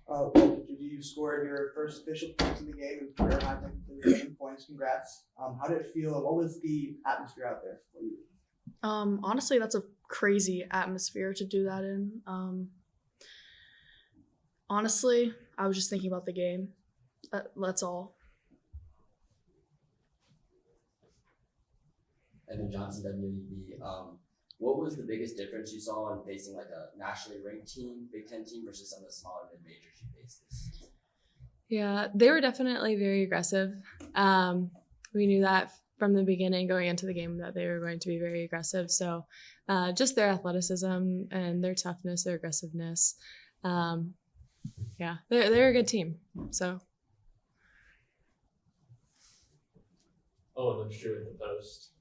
Well, you scored your first official points in the game and career high, technically 7 points. Congrats. How did it feel? What was the atmosphere out there for you? Honestly, that's a crazy atmosphere to do that in. Honestly, I was just thinking about the game. That's all. Evan Johnson, WUB. What was the biggest difference you saw in facing like a nationally ranked team, Big Ten team, versus some of the smaller mid-majors you faced this season? Yeah, they were definitely very aggressive. We knew that from the beginning going into the game that they were going to be very aggressive. So just their athleticism and their toughness, their aggressiveness. Yeah, they're a good team. So. Oh, and true in the post.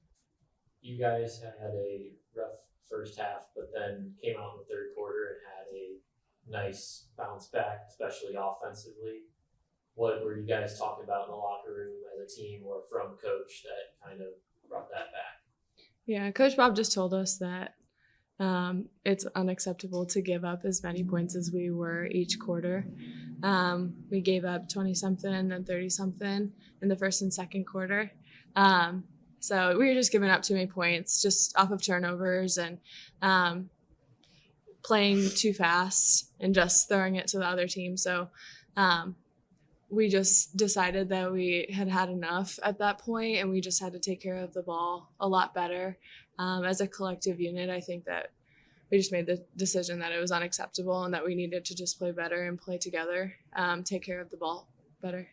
You guys had a rough first half, but then came out in the third quarter and had a nice bounce back, especially offensively. What were you guys talking about in the locker room as a team or from coach that kind of brought that back? Yeah, Coach Bob just told us that it's unacceptable to give up as many points as we were each quarter. We gave up 20-something and 30-something in the first and second quarter. So we were just giving up too many points just off of turnovers and playing too fast and just throwing it to the other team. So we just decided that we had had enough at that point, and we just had to take care of the ball a lot better. As a collective unit, I think that we just made the decision that it was unacceptable and that we needed to just play better and play together, take care of the ball better.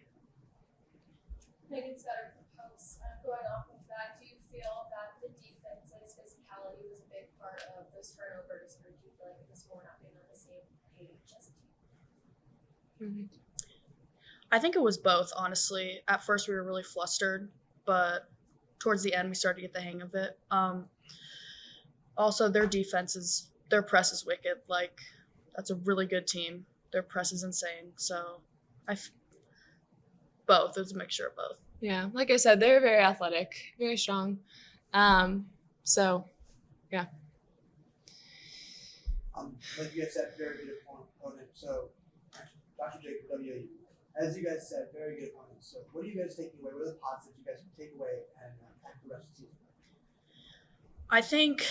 Maybe it's better for posts. Going off of that, do you feel that the defense's physicality was a big part of those turnovers, or do you feel like it was more not being on the same page as a team? Mm-hmm. I think it was both, honestly. At first, we were really flustered, but towards the end, we started to get the hang of it. Also, their press is wicked. Like, that's a really good team. Their press is insane. So, both. It's a mixture of both. Yeah, like I said, they're very athletic, very strong. So, yeah. Like you guys said, very good opponent. So, Dr. Jacob, WAU, as you guys said, very good opponent. So, what are you guys taking away? What are the positives you guys can take away and attack the rest of the season? I think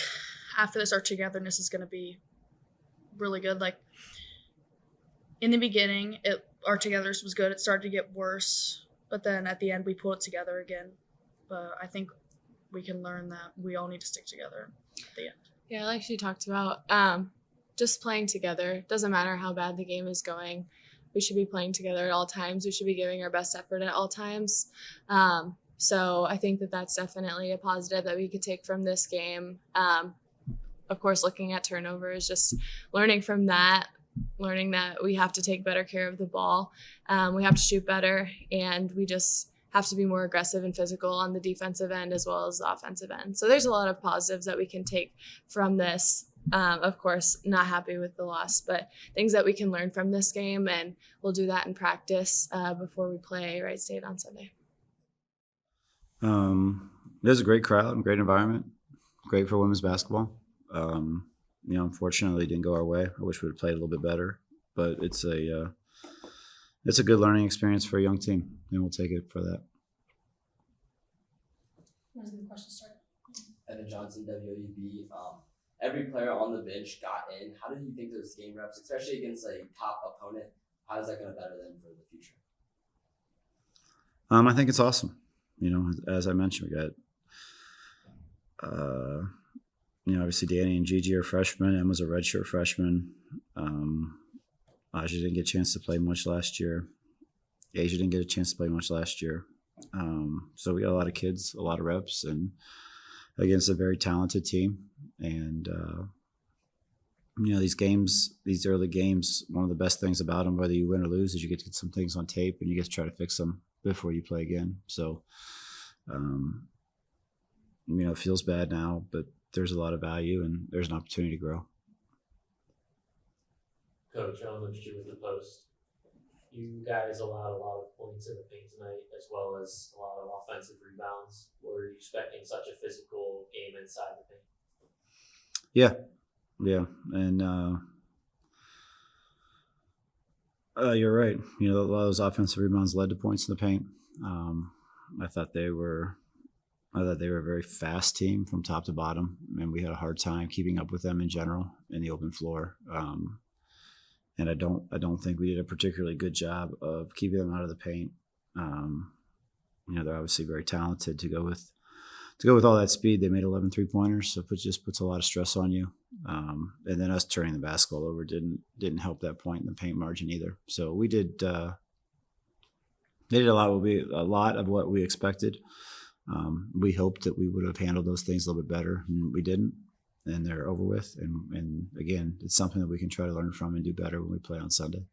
after this, our togetherness is going to be really good. Like, in the beginning, our togetherness was good. It started to get worse, but then at the end, we pulled it together again. But I think we can learn that we all need to stick together at the end. Yeah, like she talked about, just playing together. Doesn't matter how bad the game is going. We should be playing together at all times. We should be giving our best effort at all times. So I think that that's definitely a positive that we could take from this game. Of course, looking at turnovers, just learning from that, learning that we have to take better care of the ball. We have to shoot better, and we just have to be more aggressive and physical on the defensive end as well as the offensive end. So there's a lot of positives that we can take from this. Of course, not happy with the loss, but things that we can learn from this game, and we'll do that in practice before we play Wright State on Sunday. There's a great crowd and great environment, great for women's basketball. Unfortunately, it didn't go our way. I wish we would have played a little bit better, but it's a good learning experience for a young team, and we'll take it for that. Where's the question start? Evan Johnson, WUB. Every player on the bench got in. How did you think those game reps, especially against a top opponent, how is that going to better them for the future? I think it's awesome. As I mentioned, we got obviously Danny and Gigi are freshmen. Emma's a redshirt freshman. Aja didn't get a chance to play much last year. Asia didn't get a chance to play much last year. So we got a lot of kids, a lot of reps, and against a very talented team. And these early games, one of the best things about them, whether you win or lose, is you get to get some things on tape and you get to try to fix them before you play again. So, it feels bad now, but there's a lot of value and there's an opportunity to grow. Coach, I'll lift you with the post. You guys allowed a lot of points in the paint tonight, as well as a lot of offensive rebounds. Were you expecting such a physical game inside the paint? Yeah. And, You're right. You know, a lot of those offensive rebounds led to points in the paint. I thought they were a very fast team from top to bottom, and we had a hard time keeping up with them in general in the open floor. And I don't think we did a particularly good job of keeping them out of the paint. You know, they're obviously very talented to go with all that speed. They made 11 3-pointers, so it just puts a lot of stress on you. And then us turning the basketball over didn't help that point in the paint margin either. So we did they did a lot of what we expected. We hoped that we would have handled those things a little bit better, and we didn't. And they're over with. And again, it's something that we can try to learn from and do better when we play on Sunday.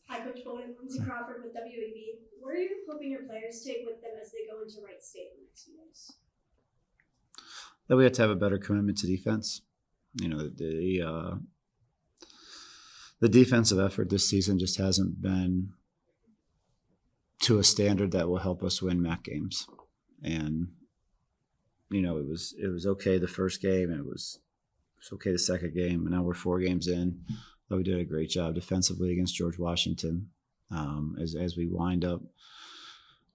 Hi, Coach Bowman. Lindsay Crawford with WAB. What are you hoping your players take with them as they go into Wright State in the next few days? That we have to have a better commitment to defense. You know, the defensive effort this season just hasn't been to a standard that will help us win MAC games. And you know, it was okay the first game, and it was okay the second game, and now we're 4 games in. But we did a great job defensively against George Washington. As we wind up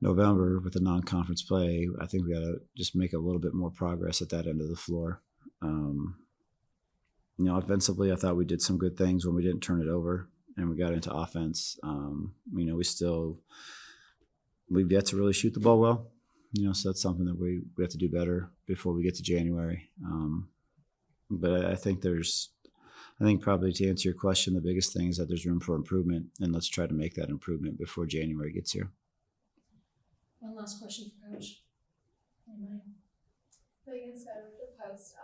November with the non-conference play, I think we got to just make a little bit more progress at that end of the floor. You know, offensively, I thought we did some good things when we didn't turn it over and we got into offense. You know, we've yet to really shoot the ball well. You know, so that's something that we have to do better before we get to January. But I think probably to answer your question, the biggest thing is that there's room for improvement, and let's try to make that improvement before January gets here. One last question for Coach. Anybody? Playing instead of the post,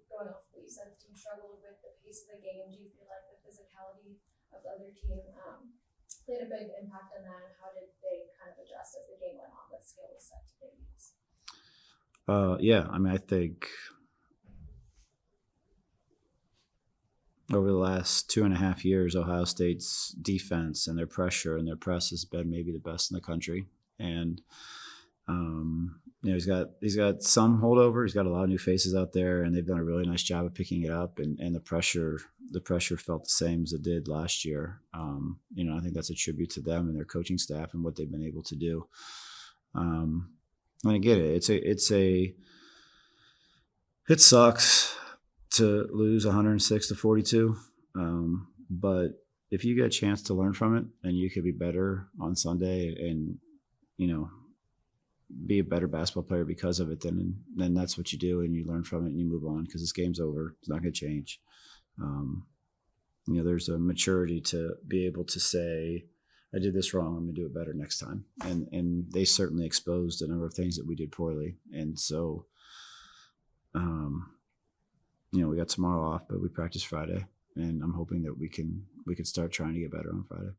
going off what you said, the team struggled with the pace of the game. Do you feel like the physicality of the other team played a big impact on that? And how did they kind of adjust as the game went on? What skill was set to their use? Yeah, I mean, I think over the last 2.5 years, Ohio State's defense and their pressure and their press has been maybe the best in the country. And you know, he's got some holdover. He's got a lot of new faces out there, and they've done a really nice job of picking it up. And the pressure felt the same as it did last year. You know, I think that's a tribute to them and their coaching staff and what they've been able to do. And I get it. It sucks to lose 106-42. But if you get a chance to learn from it and you could be better on Sunday and, you know, be a better basketball player because of it, then that's what you do, and you learn from it and you move on, because this game's over. It's not going to change. You know, there's a maturity to be able to say, I did this wrong, I'm going to do it better next time. And they certainly exposed a number of things that we did poorly. And so, you know, we got tomorrow off, but we practice Friday, and I'm hoping that we can start trying to get better on Friday.